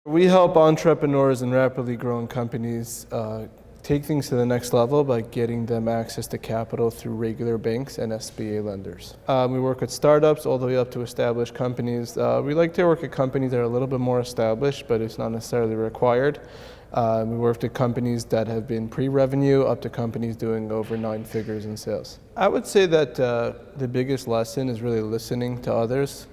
We help entrepreneurs and rapidly growing companies take things to the next level by getting them access to capital through regular banks and SBA lenders. We work with startups all the way up to established companies. We like to work at companies that are a little bit more established, but it's not necessarily required. We work with companies that have been pre-revenue up to companies doing over 9 figures in sales. I would say that the biggest lesson is really listening to others,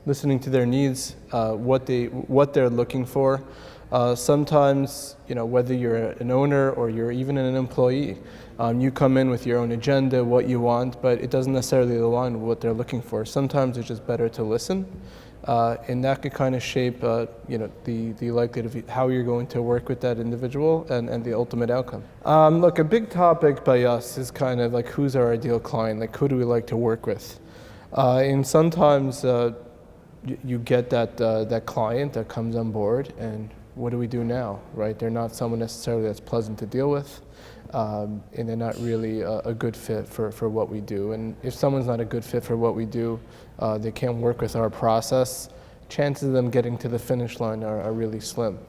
listening to their needs, what they're looking for. Sometimes, whether you're an owner or you're even an employee, you come in with your own agenda, what you want, but it doesn't necessarily align with what they're looking for. Sometimes it's just better to listen, and that could kind of shape, the likelihood of how you're going to work with that individual and the ultimate outcome. Look, a big topic by us is kind of like, who's our ideal client? Like, who do we like to work with? And sometimes you get that client that comes on board, and what do we do now, right? They're not someone necessarily that's pleasant to deal with, and they're not really a good fit for what we do. And if someone's not a good fit for what we do, they can't work with our process, chances of them getting to the finish line are really slim.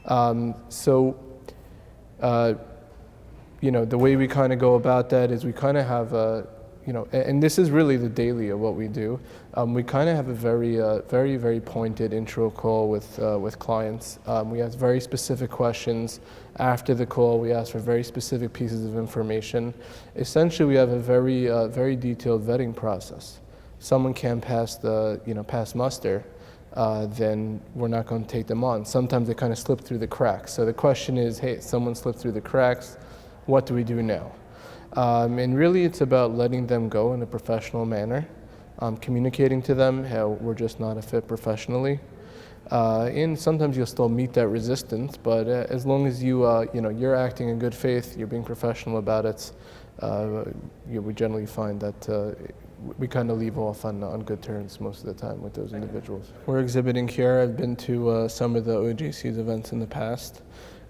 The way we kind of go about that is we kind of have and this is really the daily of what we do. We kind of have a very pointed intro call with clients. We ask very specific questions. After the call, we ask for very specific pieces of information. Essentially, we have a very detailed vetting process. If someone can't pass pass muster, then we're not going to take them on. Sometimes they kind of slip through the cracks. So the question is, hey, someone slipped through the cracks. What do we do now? And really it's about letting them go in a professional manner, communicating to them how we're just not a fit professionally. And sometimes you'll still meet that resistance, but as long as you're acting in good faith, you're being professional about it, we generally find that we kind of leave off on good terms most of the time with those individuals. We're exhibiting here. I've been to some of the OJC's events in the past.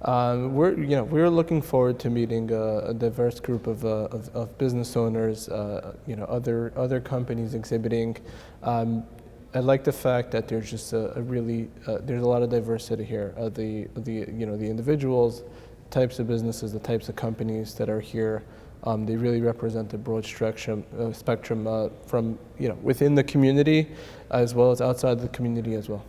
We're looking forward to meeting a diverse group of business owners, other companies exhibiting. I like the fact that there's just there's a lot of diversity here. The individuals, types of businesses, the types of companies that are here. They really represent a broad spectrum from within the community as well as outside the community as well.